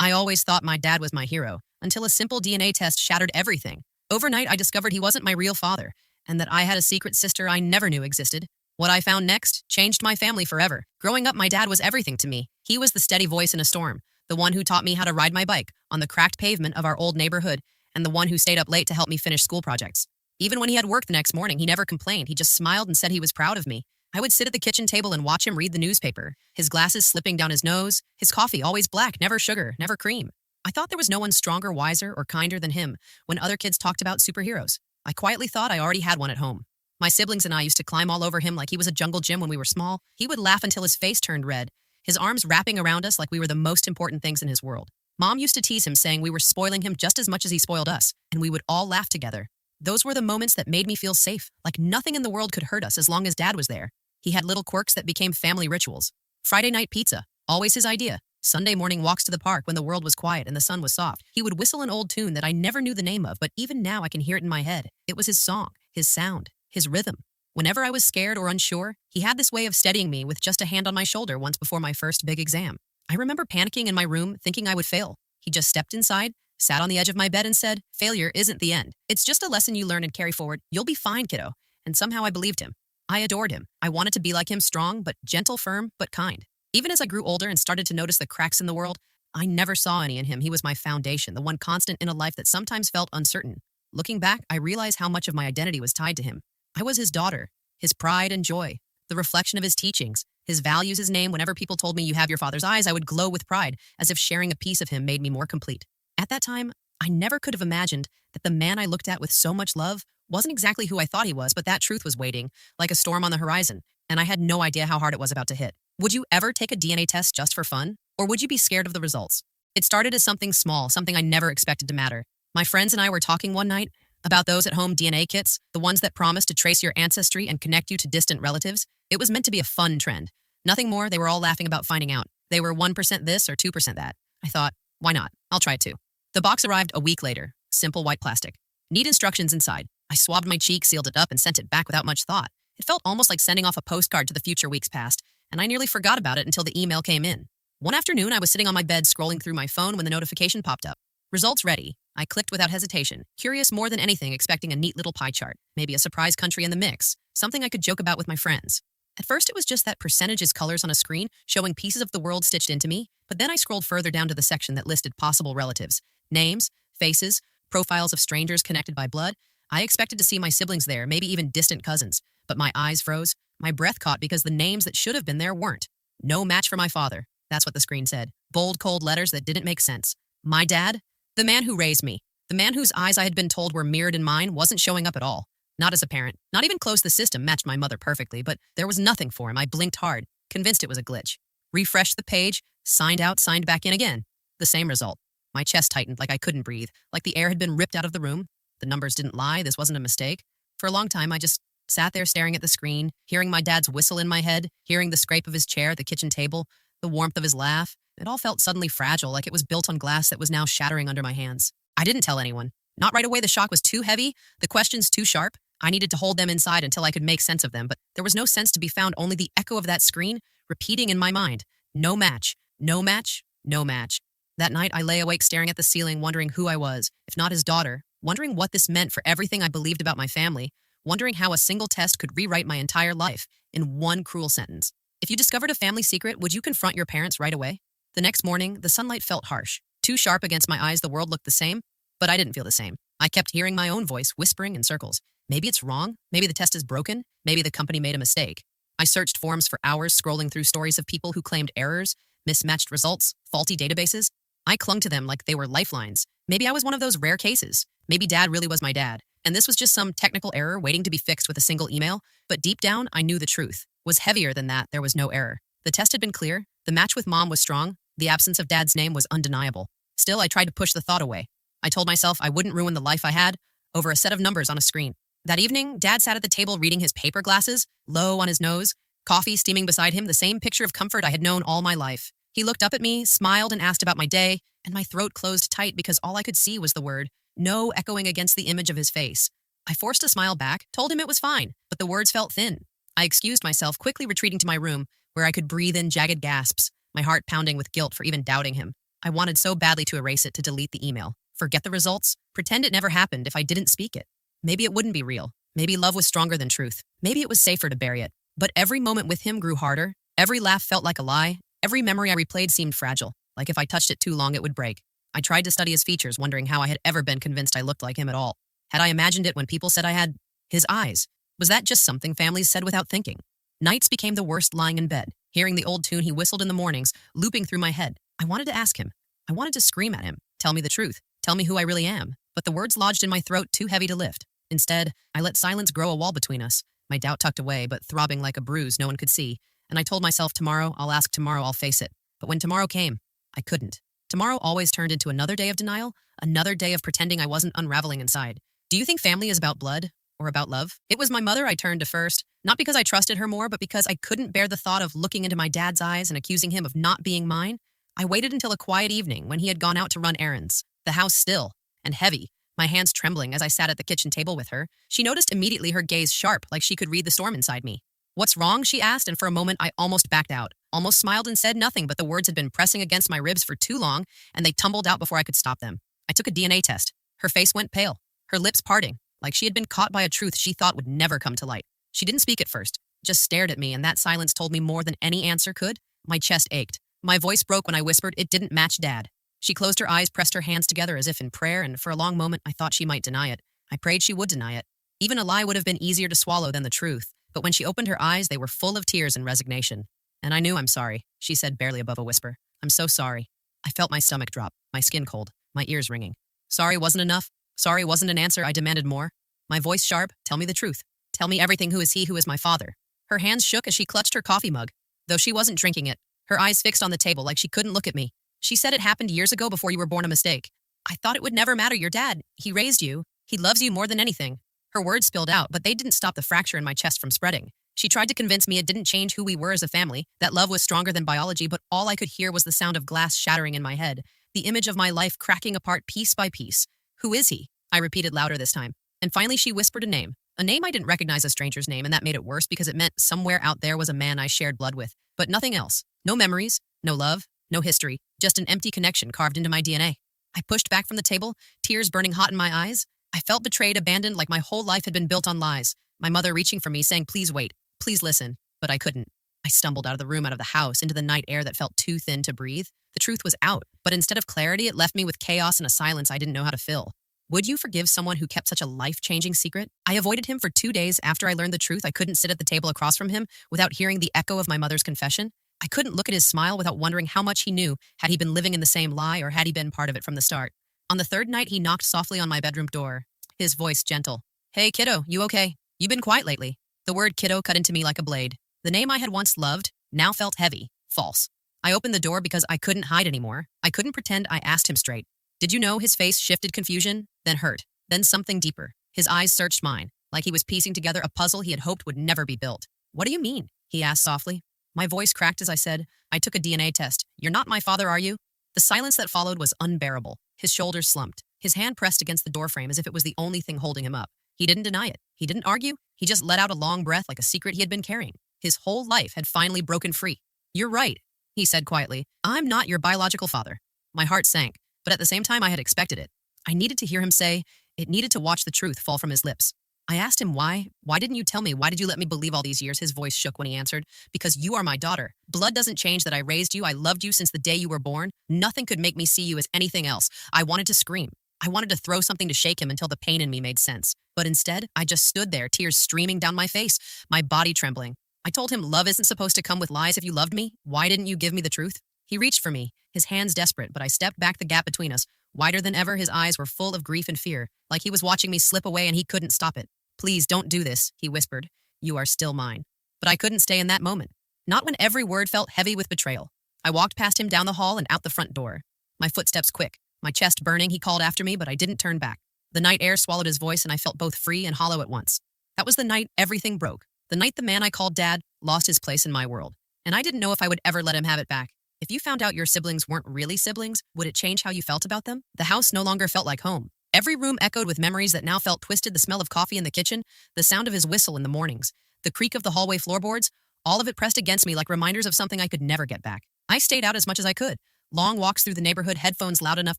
I always thought my dad was my hero, until a simple DNA test shattered everything. Overnight, I discovered he wasn't my real father, and that I had a secret sister I never knew existed. What I found next changed my family forever. Growing up, my dad was everything to me. He was the steady voice in a storm, the one who taught me how to ride my bike on the cracked pavement of our old neighborhood, and the one who stayed up late to help me finish school projects. Even when he had work the next morning, he never complained. He just smiled and said he was proud of me. I would sit at the kitchen table and watch him read the newspaper, his glasses slipping down his nose, his coffee always black, never sugar, never cream. I thought there was no one stronger, wiser, or kinder than him when other kids talked about superheroes. I quietly thought I already had one at home. My siblings and I used to climb all over him like he was a jungle gym when we were small. He would laugh until his face turned red, his arms wrapping around us like we were the most important things in his world. Mom used to tease him, saying we were spoiling him just as much as he spoiled us, and we would all laugh together. Those were the moments that made me feel safe, like nothing in the world could hurt us as long as Dad was there. He had little quirks that became family rituals. Friday night pizza, always his idea. Sunday morning walks to the park when the world was quiet and the sun was soft. He would whistle an old tune that I never knew the name of, but even now I can hear it in my head. It was his song, his sound, his rhythm. Whenever I was scared or unsure, he had this way of steadying me with just a hand on my shoulder once before my first big exam. I remember panicking in my room, thinking I would fail. He just stepped inside, sat on the edge of my bed and said, "Failure isn't the end. It's just a lesson you learn and carry forward. You'll be fine, kiddo." And somehow I believed him. I adored him. I wanted to be like him, strong, but gentle, firm, but kind. Even as I grew older and started to notice the cracks in the world, I never saw any in him. He was my foundation, the one constant in a life that sometimes felt uncertain. Looking back, I realize how much of my identity was tied to him. I was his daughter, his pride and joy, the reflection of his teachings, his values, his name. Whenever people told me you have your father's eyes, I would glow with pride, as if sharing a piece of him made me more complete. At that time, I never could have imagined that the man I looked at with so much love wasn't exactly who I thought he was, but that truth was waiting, like a storm on the horizon, and I had no idea how hard it was about to hit. Would you ever take a DNA test just for fun? Or would you be scared of the results? It started as something small, something I never expected to matter. My friends and I were talking one night about those at-home DNA kits, the ones that promise to trace your ancestry and connect you to distant relatives. It was meant to be a fun trend. Nothing more. They were all laughing about finding out. They were 1% this or 2% that. I thought, why not? I'll try it too. The box arrived a week later. Simple white plastic. Neat instructions inside. I swabbed my cheek, sealed it up, and sent it back without much thought. It felt almost like sending off a postcard to the future weeks past, and I nearly forgot about it until the email came in. One afternoon, I was sitting on my bed scrolling through my phone when the notification popped up. Results ready. I clicked without hesitation, curious more than anything, expecting a neat little pie chart, maybe a surprise country in the mix, something I could joke about with my friends. At first, it was just that percentages colors on a screen showing pieces of the world stitched into me, but then I scrolled further down to the section that listed possible relatives, names, faces, profiles of strangers connected by blood. I expected to see my siblings there, maybe even distant cousins, but my eyes froze. My breath caught because the names that should have been there weren't. No match for my father. That's what the screen said. Bold, cold letters that didn't make sense. My dad, the man who raised me, the man whose eyes I had been told were mirrored in mine, wasn't showing up at all. Not as a parent. Not even close. The system matched my mother perfectly, but there was nothing for him. I blinked hard, convinced it was a glitch. Refreshed the page, signed out, signed back in again. The same result. My chest tightened like I couldn't breathe, like the air had been ripped out of the room. The numbers didn't lie. This wasn't a mistake. For a long time, I just sat there staring at the screen, hearing my dad's whistle in my head, hearing the scrape of his chair at the kitchen table, the warmth of his laugh. It all felt suddenly fragile, like it was built on glass that was now shattering under my hands. I didn't tell anyone. Not right away. The shock was too heavy, the questions too sharp. I needed to hold them inside until I could make sense of them, but there was no sense to be found, only the echo of that screen repeating in my mind. No match, no match, no match. That night, I lay awake staring at the ceiling, wondering who I was, if not his daughter, wondering what this meant for everything I believed about my family, wondering how a single test could rewrite my entire life in one cruel sentence. If you discovered a family secret, would you confront your parents right away? The next morning, the sunlight felt harsh. Too sharp against my eyes, the world looked the same, but I didn't feel the same. I kept hearing my own voice whispering in circles. Maybe it's wrong. Maybe the test is broken. Maybe the company made a mistake. I searched forums for hours, scrolling through stories of people who claimed errors, mismatched results, faulty databases. I clung to them like they were lifelines. Maybe I was one of those rare cases. Maybe dad really was my dad, and this was just some technical error waiting to be fixed with a single email. But deep down, I knew the truth was heavier than that. There was no error. The test had been clear. The match with mom was strong. The absence of dad's name was undeniable. Still, I tried to push the thought away. I told myself I wouldn't ruin the life I had over a set of numbers on a screen. That evening, Dad sat at the table reading his paper glasses, low on his nose, coffee steaming beside him, the same picture of comfort I had known all my life. He looked up at me, smiled, and asked about my day, and my throat closed tight because all I could see was the word "no" echoing against the image of his face. I forced a smile back, told him it was fine, but the words felt thin. I excused myself, quickly retreating to my room, where I could breathe in jagged gasps, my heart pounding with guilt for even doubting him. I wanted so badly to erase it, to delete the email, forget the results, pretend it never happened if I didn't speak it. Maybe it wouldn't be real. Maybe love was stronger than truth. Maybe it was safer to bury it. But every moment with him grew harder. Every laugh felt like a lie. Every memory I replayed seemed fragile, like if I touched it too long it would break. I tried to study his features, wondering how I had ever been convinced I looked like him at all. Had I imagined it when people said I had? His eyes. Was that just something families said without thinking? Nights became the worst lying in bed, hearing the old tune he whistled in the mornings, looping through my head. I wanted to ask him. I wanted to scream at him. Tell me the truth. Tell me who I really am. But the words lodged in my throat too heavy to lift. Instead, I let silence grow a wall between us, my doubt tucked away but throbbing like a bruise no one could see. And I told myself, tomorrow I'll ask, tomorrow I'll face it. But when tomorrow came, I couldn't. Tomorrow always turned into another day of denial, another day of pretending I wasn't unraveling inside. Do you think family is about blood or about love? It was my mother I turned to first, not because I trusted her more, but because I couldn't bear the thought of looking into my dad's eyes and accusing him of not being mine. I waited until a quiet evening when he had gone out to run errands, the house still and heavy, my hands trembling as I sat at the kitchen table with her. She noticed immediately, her gaze sharp, like she could read the storm inside me. "What's wrong?" she asked, and for a moment I almost backed out, almost smiled and said nothing, but the words had been pressing against my ribs for too long, and they tumbled out before I could stop them. I took a DNA test. Her face went pale, her lips parting, like she had been caught by a truth she thought would never come to light. She didn't speak at first, just stared at me, and that silence told me more than any answer could. My chest ached. My voice broke when I whispered it didn't match Dad. She closed her eyes, pressed her hands together as if in prayer, and for a long moment I thought she might deny it. I prayed she would deny it. Even a lie would have been easier to swallow than the truth, but when she opened her eyes, they were full of tears and resignation. "And I knew. I'm sorry," she said barely above a whisper. "I'm so sorry." I felt my stomach drop, my skin cold, my ears ringing. Sorry wasn't enough. Sorry wasn't an answer. I demanded more. My voice sharp. "Tell me the truth. Tell me everything. Who is he? Who is my father?" Her hands shook as she clutched her coffee mug, though she wasn't drinking it, her eyes fixed on the table like she couldn't look at me. "She said it happened years ago, before you were born, a mistake. I thought it would never matter. Your dad, he raised you. He loves you more than anything." Her words spilled out, but they didn't stop the fracture in my chest from spreading. She tried to convince me it didn't change who we were as a family, that love was stronger than biology, but all I could hear was the sound of glass shattering in my head, the image of my life cracking apart piece by piece. "Who is he?" I repeated louder this time. And finally she whispered a name I didn't recognize, a stranger's name, and that made it worse because it meant somewhere out there was a man I shared blood with, but nothing else. No memories, no love, no history, just an empty connection carved into my DNA. I pushed back from the table, tears burning hot in my eyes. I felt betrayed, abandoned, like my whole life had been built on lies. My mother reaching for me, saying, "Please wait, please listen." But I couldn't. I stumbled out of the room, out of the house, into the night air that felt too thin to breathe. The truth was out, but instead of clarity, it left me with chaos and a silence I didn't know how to fill. Would you forgive someone who kept such a life-changing secret? I avoided him for 2 days after I learned the truth. I couldn't sit at the table across from him without hearing the echo of my mother's confession. I couldn't look at his smile without wondering how much he knew. Had he been living in the same lie, or had he been part of it from the start? On the third night, he knocked softly on my bedroom door, his voice gentle. "Hey, kiddo, you okay? You've been quiet lately." The word kiddo cut into me like a blade. The name I had once loved now felt heavy, false. I opened the door because I couldn't hide anymore. I couldn't pretend. I asked him straight. "Did you know?" His face shifted, confusion, then hurt, then something deeper. His eyes searched mine, like he was piecing together a puzzle he had hoped would never be built. "What do you mean?" he asked softly. My voice cracked as I said, "I took a DNA test. You're not my father, are you?" The silence that followed was unbearable. His shoulders slumped. His hand pressed against the doorframe as if it was the only thing holding him up. He didn't deny it. He didn't argue. He just let out a long breath, like a secret he had been carrying. His whole life had finally broken free. "You're right," he said quietly. "I'm not your biological father." My heart sank, but at the same time I had expected it. I needed to hear him say it, needed to watch the truth fall from his lips. I asked him why. "Why didn't you tell me? Why did you let me believe all these years?" His voice shook when he answered. "Because you are my daughter. Blood doesn't change that. I raised you. I loved you since the day you were born. Nothing could make me see you as anything else." I wanted to scream. I wanted to throw something to shake him until the pain in me made sense. But instead, I just stood there, tears streaming down my face, my body trembling. I told him love isn't supposed to come with lies. If you loved me, why didn't you give me the truth? He reached for me, his hands desperate, but I stepped back, the gap between us. Wider than ever, his eyes were full of grief and fear, like he was watching me slip away and he couldn't stop it. "Please don't do this," he whispered. "You are still mine." But I couldn't stay in that moment. Not when every word felt heavy with betrayal. I walked past him, down the hall and out the front door. My footsteps quick, my chest burning. He called after me, but I didn't turn back. The night air swallowed his voice and I felt both free and hollow at once. That was the night everything broke. The night the man I called Dad lost his place in my world. And I didn't know if I would ever let him have it back. If you found out your siblings weren't really siblings, would it change how you felt about them? The house no longer felt like home. Every room echoed with memories that now felt twisted. The smell of coffee in the kitchen, the sound of his whistle in the mornings, the creak of the hallway floorboards, all of it pressed against me like reminders of something I could never get back. I stayed out as much as I could, Long walks through the neighborhood, headphones loud enough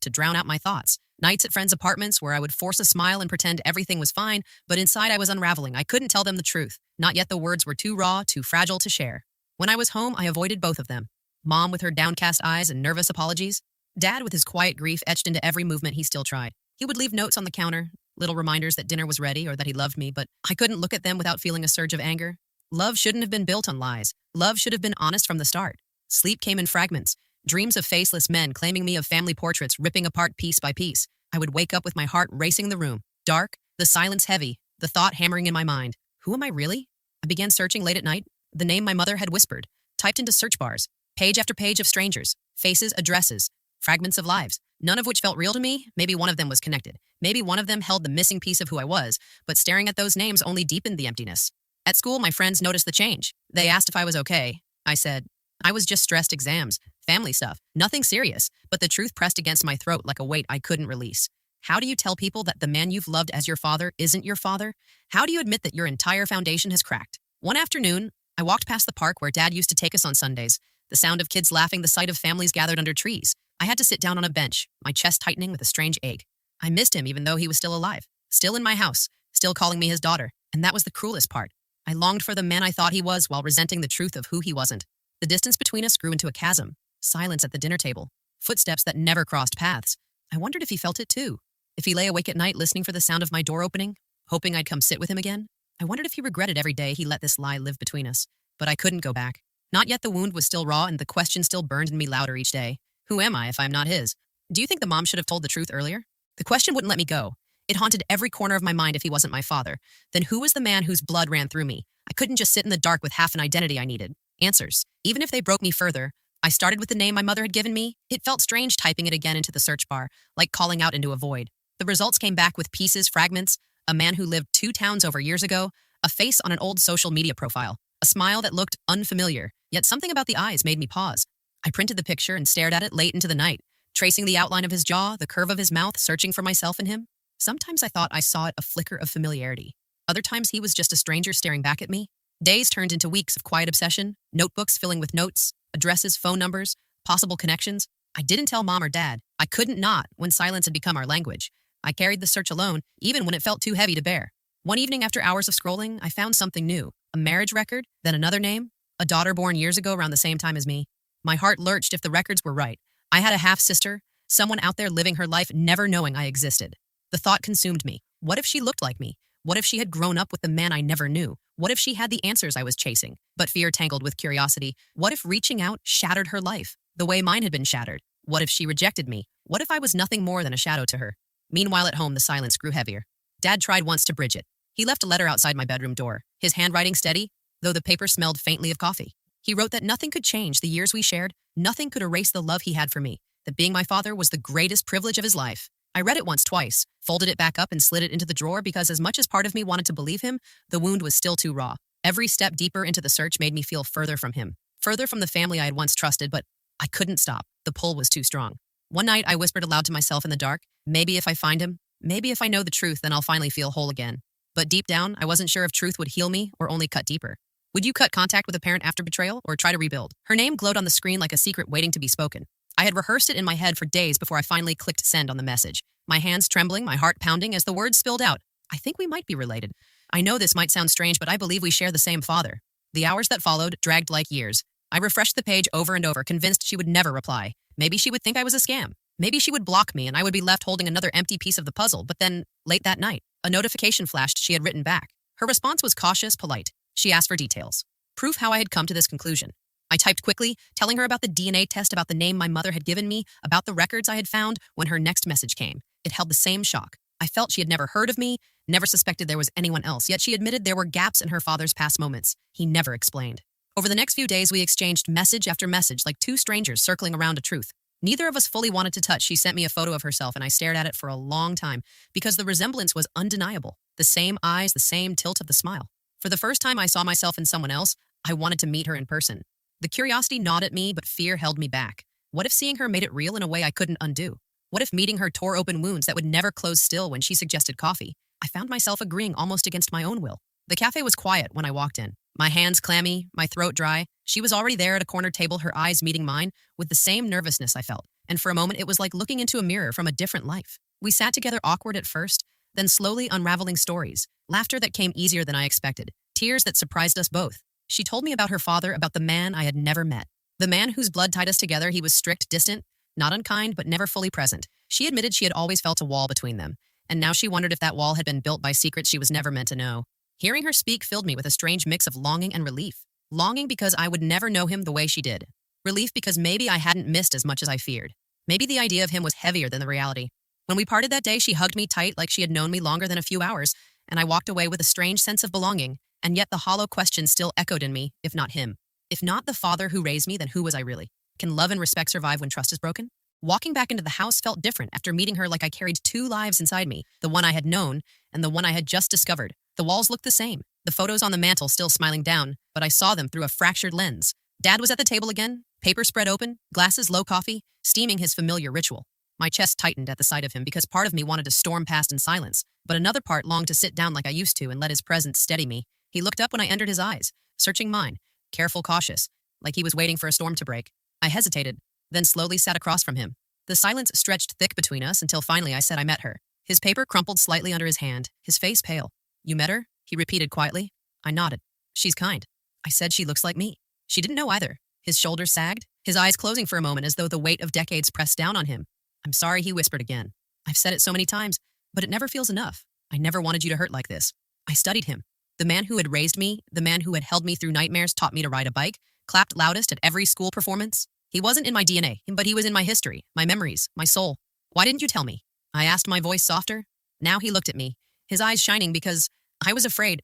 to drown out my thoughts. Nights at friends' apartments where I would force a smile and pretend everything was fine, but inside I was unraveling. I couldn't tell them the truth. Not yet the words were too raw, too fragile to share. When I was home, I avoided both of them. Mom with her downcast eyes and nervous apologies. Dad with his quiet grief etched into every movement he still tried. He would leave notes on the counter, little reminders that dinner was ready or that he loved me, but I couldn't look at them without feeling a surge of anger. Love shouldn't have been built on lies. Love should have been honest from the start. Sleep came in fragments. Dreams of faceless men claiming me, of family portraits ripping apart piece by piece. I would wake up with my heart racing the room. Dark, the silence heavy, the thought hammering in my mind. Who am I really? I began searching late at night. The name my mother had whispered, typed into search bars. Page after page of strangers, faces, addresses, fragments of lives, none of which felt real to me. Maybe one of them was connected. Maybe one of them held the missing piece of who I was, but staring at those names only deepened the emptiness. At school, my friends noticed the change. They asked if I was okay. I said, I was just stressed, exams, family stuff, nothing serious, but the truth pressed against my throat like a weight I couldn't release. How do you tell people that the man you've loved as your father isn't your father? How do you admit that your entire foundation has cracked? One afternoon, I walked past the park where Dad used to take us on Sundays. The sound of kids laughing, the sight of families gathered under trees. I had to sit down on a bench, my chest tightening with a strange ache. I missed him even though he was still alive, still in my house, still calling me his daughter, and that was the cruelest part. I longed for the man I thought he was while resenting the truth of who he wasn't. The distance between us grew into a chasm, silence at the dinner table, footsteps that never crossed paths. I wondered if he felt it too. If he lay awake at night listening for the sound of my door opening, hoping I'd come sit with him again. I wondered if he regretted every day he let this lie live between us. But I couldn't go back. Not yet. The wound was still raw and the question still burned in me louder each day. Who am I if I'm not his? Do you think the mom should have told the truth earlier? The question wouldn't let me go. It haunted every corner of my mind. If he wasn't my father, then who was the man whose blood ran through me? I couldn't just sit in the dark with half an identity. I needed answers. Even if they broke me further, I started with the name my mother had given me. It felt strange typing it again into the search bar, like calling out into a void. The results came back with pieces, fragments, a man who lived 2 towns over years ago, a face on an old social media profile, a smile that looked unfamiliar, yet something about the eyes made me pause. I printed the picture and stared at it late into the night, tracing the outline of his jaw, the curve of his mouth, searching for myself in him. Sometimes I thought I saw it, a flicker of familiarity. Other times he was just a stranger staring back at me. Days turned into weeks of quiet obsession, notebooks filling with notes, addresses, phone numbers, possible connections. I didn't tell Mom or Dad. I couldn't not when silence had become our language. I carried the search alone, even when it felt too heavy to bear. One evening after hours of scrolling, I found something new. A marriage record, then another name, a daughter born years ago around the same time as me. My heart lurched if the records were right. I had a half-sister, someone out there living her life never knowing I existed. The thought consumed me. What if she looked like me? What if she had grown up with the man I never knew? What if she had the answers I was chasing, but fear tangled with curiosity? What if reaching out shattered her life, the way mine had been shattered? What if she rejected me? What if I was nothing more than a shadow to her? Meanwhile at home, the silence grew heavier. Dad tried once to bridge it. He left a letter outside my bedroom door, his handwriting steady, though the paper smelled faintly of coffee. He wrote that nothing could change the years we shared, nothing could erase the love he had for me, that being my father was the greatest privilege of his life. I read it once, twice, folded it back up and slid it into the drawer because as much as part of me wanted to believe him, the wound was still too raw. Every step deeper into the search made me feel further from him, further from the family I had once trusted, but I couldn't stop. The pull was too strong. One night, I whispered aloud to myself in the dark, maybe if I find him, maybe if I know the truth, then I'll finally feel whole again. But deep down, I wasn't sure if truth would heal me or only cut deeper. Would you cut contact with a parent after betrayal or try to rebuild? Her name glowed on the screen like a secret waiting to be spoken. I had rehearsed it in my head for days before I finally clicked send on the message. My hands trembling, my heart pounding as the words spilled out. I think we might be related. I know this might sound strange, but I believe we share the same father. The hours that followed dragged like years. I refreshed the page over and over, convinced she would never reply. Maybe she would think I was a scam. Maybe she would block me and I would be left holding another empty piece of the puzzle. But then, late that night, a notification flashed she had written back. Her response was cautious, polite. She asked for details. Proof how I had come to this conclusion. I typed quickly, telling her about the DNA test, about the name my mother had given me, about the records I had found when her next message came. It held the same shock. I felt she had never heard of me, never suspected there was anyone else, yet she admitted there were gaps in her father's past moments. He never explained. Over the next few days, we exchanged message after message like two strangers circling around a truth. Neither of us fully wanted to touch. She sent me a photo of herself and I stared at it for a long time because the resemblance was undeniable. The same eyes, the same tilt of the smile. For the first time I saw myself in someone else, I wanted to meet her in person. The curiosity gnawed at me, but fear held me back. What if seeing her made it real in a way I couldn't undo? What if meeting her tore open wounds that would never close still when she suggested coffee? I found myself agreeing almost against my own will. The cafe was quiet when I walked in. My hands clammy, my throat dry. She was already there at a corner table, her eyes meeting mine with the same nervousness I felt. And for a moment, it was like looking into a mirror from a different life. We sat together, awkward at first, then slowly unraveling stories, laughter that came easier than I expected, tears that surprised us both. She told me about her father, about the man I had never met. The man whose blood tied us together. He was strict, distant, not unkind, but never fully present. She admitted she had always felt a wall between them, and now she wondered if that wall had been built by secrets she was never meant to know. Hearing her speak filled me with a strange mix of longing and relief. Longing because I would never know him the way she did. Relief because maybe I hadn't missed as much as I feared. Maybe the idea of him was heavier than the reality. When we parted that day, she hugged me tight like she had known me longer than a few hours, and I walked away with a strange sense of belonging, and yet the hollow question still echoed in me, if not him. If not the father who raised me, then who was I really? Can love and respect survive when trust is broken? Walking back into the house felt different after meeting her, like I carried two lives inside me, the one I had known and the one I had just discovered. The walls looked the same, the photos on the mantel still smiling down, but I saw them through a fractured lens. Dad was at the table again, paper spread open, glasses low coffee, steaming his familiar ritual. My chest tightened at the sight of him because part of me wanted to storm past in silence, but another part longed to sit down like I used to and let his presence steady me. He looked up when I entered, his eyes, searching mine, careful, cautious, like he was waiting for a storm to break. I hesitated, then slowly sat across from him. The silence stretched thick between us until finally I said I met her. His paper crumpled slightly under his hand, his face pale. You met her? He repeated quietly. I nodded. She's kind. I said she looks like me. She didn't know either. His shoulders sagged, his eyes closing for a moment as though the weight of decades pressed down on him. I'm sorry, he whispered again. I've said it so many times, but it never feels enough. I never wanted you to hurt like this. I studied him. The man who had raised me, the man who had held me through nightmares, taught me to ride a bike, clapped loudest at every school performance. He wasn't in my DNA, but he was in my history, my memories, my soul. Why didn't you tell me? I asked, my voice softer. Now he looked at me, his eyes shining because I was afraid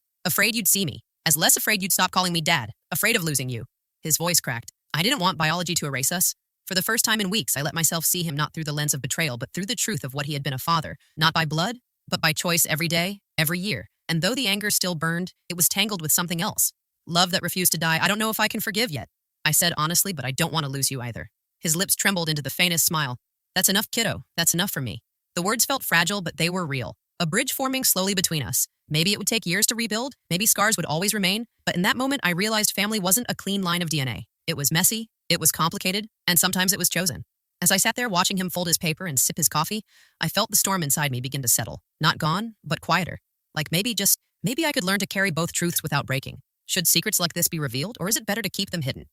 you'd see me. As less afraid you'd stop calling me dad, afraid of losing you. His voice cracked. I didn't want biology to erase us. For the first time in weeks, I let myself see him not through the lens of betrayal, but through the truth of what he had been, a father, not by blood, but by choice, every day, every year. And though the anger still burned, it was tangled with something else. Love that refused to die. I don't know if I can forgive yet, I said honestly, but I don't want to lose you either. His lips trembled into the faintest smile. That's enough, kiddo. That's enough for me. The words felt fragile, but they were real. A bridge forming slowly between us. Maybe it would take years to rebuild. Maybe scars would always remain. But in that moment, I realized family wasn't a clean line of DNA. It was messy, it was complicated, and sometimes it was chosen. As I sat there watching him fold his paper and sip his coffee, I felt the storm inside me begin to settle. Not gone, but quieter. Like maybe I could learn to carry both truths without breaking. Should secrets like this be revealed, or is it better to keep them hidden?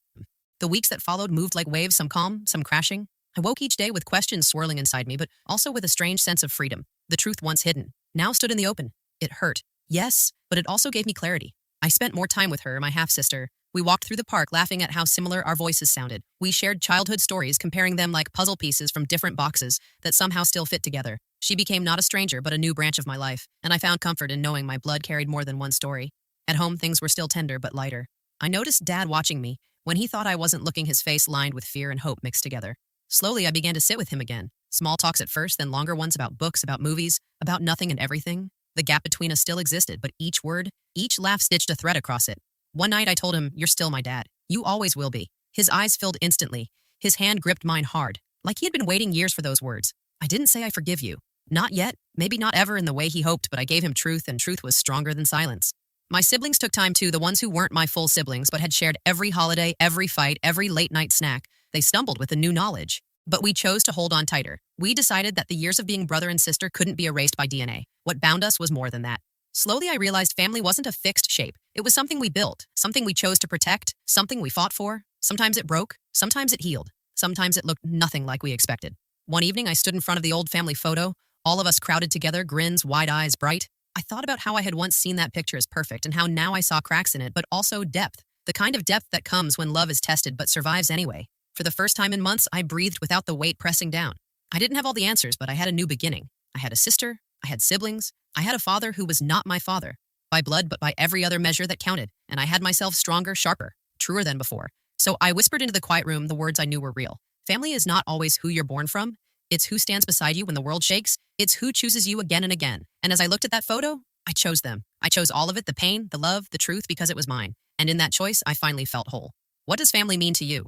The weeks that followed moved like waves, some calm, some crashing. I woke each day with questions swirling inside me, but also with a strange sense of freedom. The truth once hidden now stood in the open. It hurt, yes, but it also gave me clarity. I spent more time with her, my half-sister. We walked through the park laughing at how similar our voices sounded. We shared childhood stories, comparing them like puzzle pieces from different boxes that somehow still fit together. She became not a stranger, but a new branch of my life, and I found comfort in knowing my blood carried more than one story. At home, things were still tender but lighter. I noticed Dad watching me. When he thought I wasn't looking, his face lined with fear and hope mixed together. Slowly, I began to sit with him again. Small talks at first, then longer ones about books, about movies, about nothing and everything. The gap between us still existed, but each word, each laugh stitched a thread across it. One night I told him, "You're still my dad. You always will be." His eyes filled instantly. His hand gripped mine hard, like he had been waiting years for those words. I didn't say I forgive you. Not yet, maybe not ever in the way he hoped, but I gave him truth, and truth was stronger than silence. My siblings took time too, the ones who weren't my full siblings, but had shared every holiday, every fight, every late-night snack. They stumbled with the new knowledge. But we chose to hold on tighter. We decided that the years of being brother and sister couldn't be erased by DNA. What bound us was more than that. Slowly, I realized family wasn't a fixed shape. It was something we built, something we chose to protect, something we fought for. Sometimes it broke, sometimes it healed, sometimes it looked nothing like we expected. One evening, I stood in front of the old family photo, all of us crowded together, grins, wide eyes, bright. I thought about how I had once seen that picture as perfect and how now I saw cracks in it, but also depth. The kind of depth that comes when love is tested but survives anyway. For the first time in months, I breathed without the weight pressing down. I didn't have all the answers, but I had a new beginning. I had a sister, I had siblings, I had a father who was not my father, by blood but by every other measure that counted, and I had myself stronger, sharper, truer than before. So I whispered into the quiet room the words I knew were real. Family is not always who you're born from. It's who stands beside you when the world shakes. It's who chooses you again and again. And as I looked at that photo, I chose them. I chose all of it, the pain, the love, the truth, because it was mine. And in that choice, I finally felt whole. What does family mean to you?